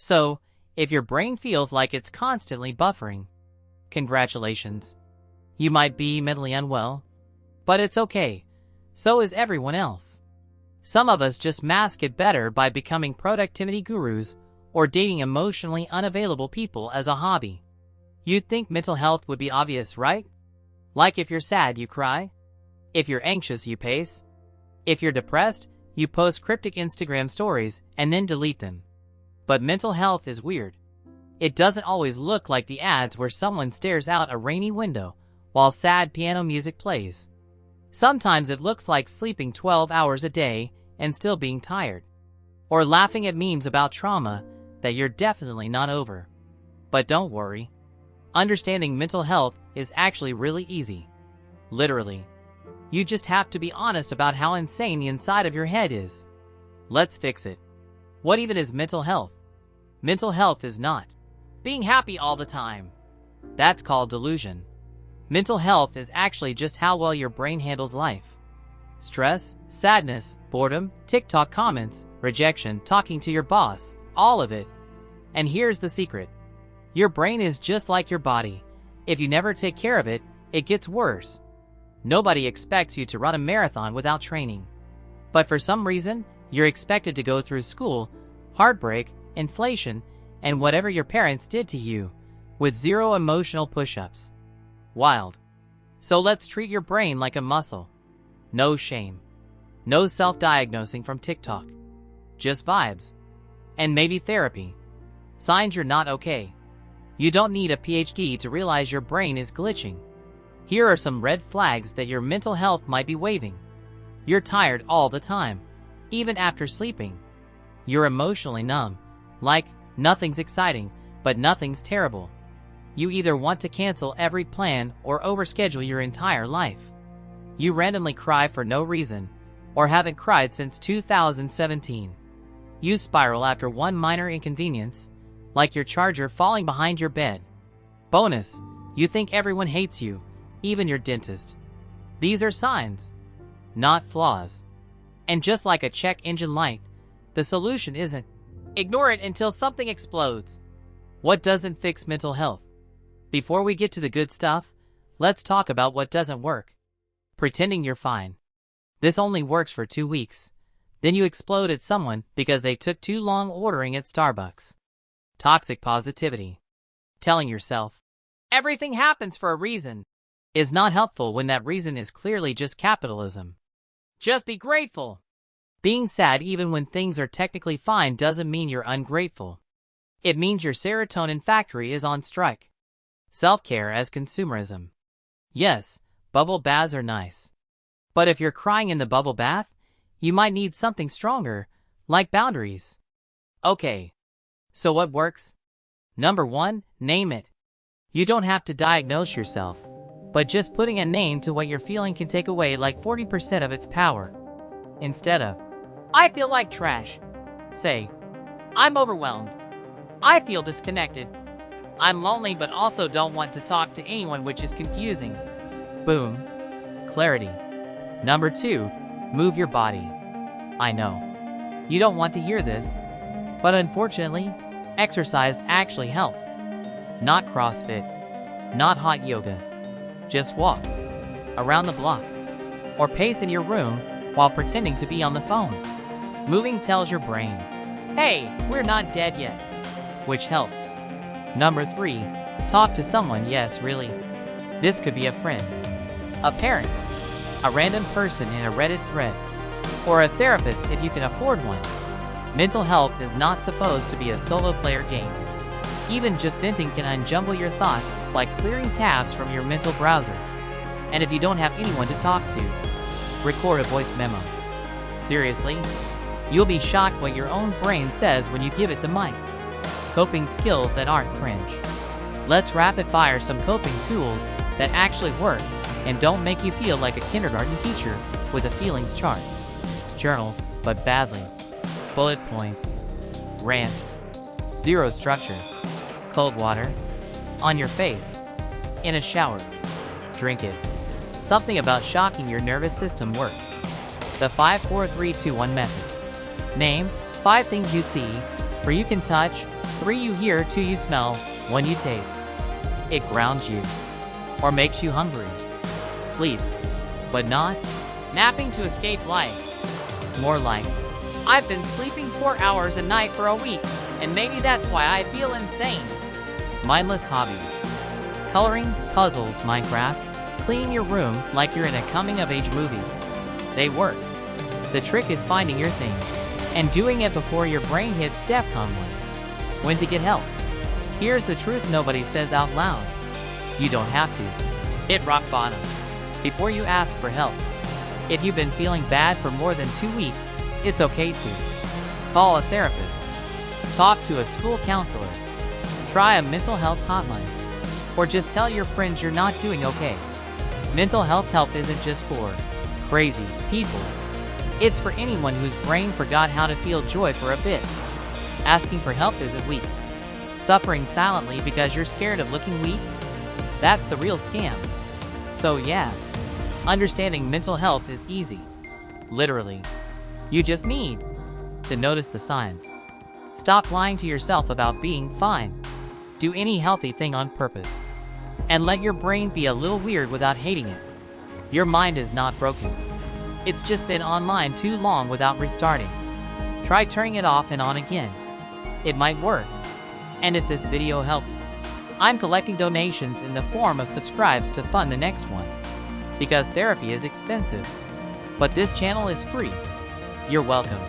So, if your brain feels like it's constantly buffering, congratulations. You might be mentally unwell, but it's okay. So is everyone else. Some of us just mask it better by becoming productivity gurus or dating emotionally unavailable people as a hobby. You'd think mental health would be obvious, right? Like if you're sad, you cry. If you're anxious, you pace. If you're depressed, you post cryptic Instagram stories and then delete them. But mental health is weird. It doesn't always look like the ads where someone stares out a rainy window while sad piano music plays. Sometimes it looks like sleeping 12 hours a day and still being tired. Or laughing at memes about trauma that you're definitely not over. But don't worry. Understanding mental health is actually really easy. Literally. You just have to be honest about how insane the inside of your head is. Let's fix it. What even is mental health? Mental health is not being happy all the time. That's called delusion. Mental health is actually just how well your brain handles life. Stress, sadness, boredom, TikTok comments, rejection, talking to your boss, all of it. And here's the secret. Your brain is just like your body. If you never take care of it, it gets worse. Nobody expects you to run a marathon without training. But for some reason, you're expected to go through school, heartbreak, inflation, and whatever your parents did to you, with zero emotional push-ups. Wild. So let's treat your brain like a muscle. No shame. No self-diagnosing from TikTok. Just vibes. And maybe therapy. Signs you're not okay. You don't need a PhD to realize your brain is glitching. Here are some red flags that your mental health might be waving. You're tired all the time, even after sleeping. You're emotionally numb, like nothing's exciting, but nothing's terrible. You either want to cancel every plan or overschedule your entire life. You randomly cry for no reason, or haven't cried since 2017. You spiral after one minor inconvenience, like your charger falling behind your bed. Bonus, you think everyone hates you, even your dentist. These are signs, not flaws. And just like a check engine light, the solution isn't ignore it until something explodes. What doesn't fix mental health? Before we get to the good stuff, let's talk about what doesn't work. Pretending you're fine. This only works for 2 weeks. Then you explode at someone because they took too long ordering at Starbucks. Toxic positivity. Telling yourself, everything happens for a reason, is not helpful when that reason is clearly just capitalism. Just be grateful. Being sad even when things are technically fine doesn't mean you're ungrateful. It means your serotonin factory is on strike. Self-care as consumerism. Yes, bubble baths are nice. But if you're crying in the bubble bath, you might need something stronger, like boundaries. Okay. So what works? Number 1, name it. You don't have to diagnose yourself, but just putting a name to what you're feeling can take away like 40% of its power. Instead of, I feel like trash, say, I'm overwhelmed. I feel disconnected. I'm lonely but also don't want to talk to anyone, which is confusing. Boom. Clarity. Number 2, move your body. I know. You don't want to hear this, but unfortunately, exercise actually helps. Not CrossFit, not hot yoga. Just walk around the block or pace in your room while pretending to be on the phone. Moving tells your brain, hey, we're not dead yet, which helps. Number 3, talk to someone. Yes, really. This could be a friend, a parent, a random person in a Reddit thread, or a therapist if you can afford one. Mental health is not supposed to be a solo player game. Even just venting can unjumble your thoughts like clearing tabs from your mental browser. And if you don't have anyone to talk to, record a voice memo. Seriously, you'll be shocked what your own brain says when you give it the mic. Coping skills that aren't cringe. Let's rapid fire some coping tools that actually work and don't make you feel like a kindergarten teacher with a feelings chart. Journal, but badly. Bullet points. Rant. Zero structure. Cold water. On your face. In a shower. Drink it. Something about shocking your nervous system works. The 5-4-3-2-1 method. Name 5 things you see, or you can touch, 3 you hear, 2 you smell, 1 you taste. It grounds you or makes you hungry. Sleep, but not napping to escape life. More like, I've been sleeping 4 hours a night for a week, and maybe that's why I feel insane. Mindless hobbies. Coloring, puzzles, Minecraft. Clean your room like you're in a coming-of-age movie. They work. The trick is finding your thing and doing it before your brain hits DEFCON 1. When to get help. Here's the truth nobody says out loud. You don't have to. Hit rock bottom before you ask for help. If you've been feeling bad for more than 2 weeks, it's okay to call a therapist, talk to a school counselor, try a mental health hotline, or just tell your friends you're not doing okay. Mental health help isn't just for crazy people. It's for anyone whose brain forgot how to feel joy for a bit. Asking for help isn't weak. Suffering silently because you're scared of looking weak? That's the real scam. So yeah, understanding mental health is easy. Literally. You just need to notice the signs. Stop lying to yourself about being fine. Do any healthy thing on purpose. And let your brain be a little weird without hating it. Your mind is not broken. It's just been online too long without restarting. Try turning it off and on again. It might work. And if this video helped, I'm collecting donations in the form of subscribes to fund the next one. Because therapy is expensive. But this channel is free. You're welcome.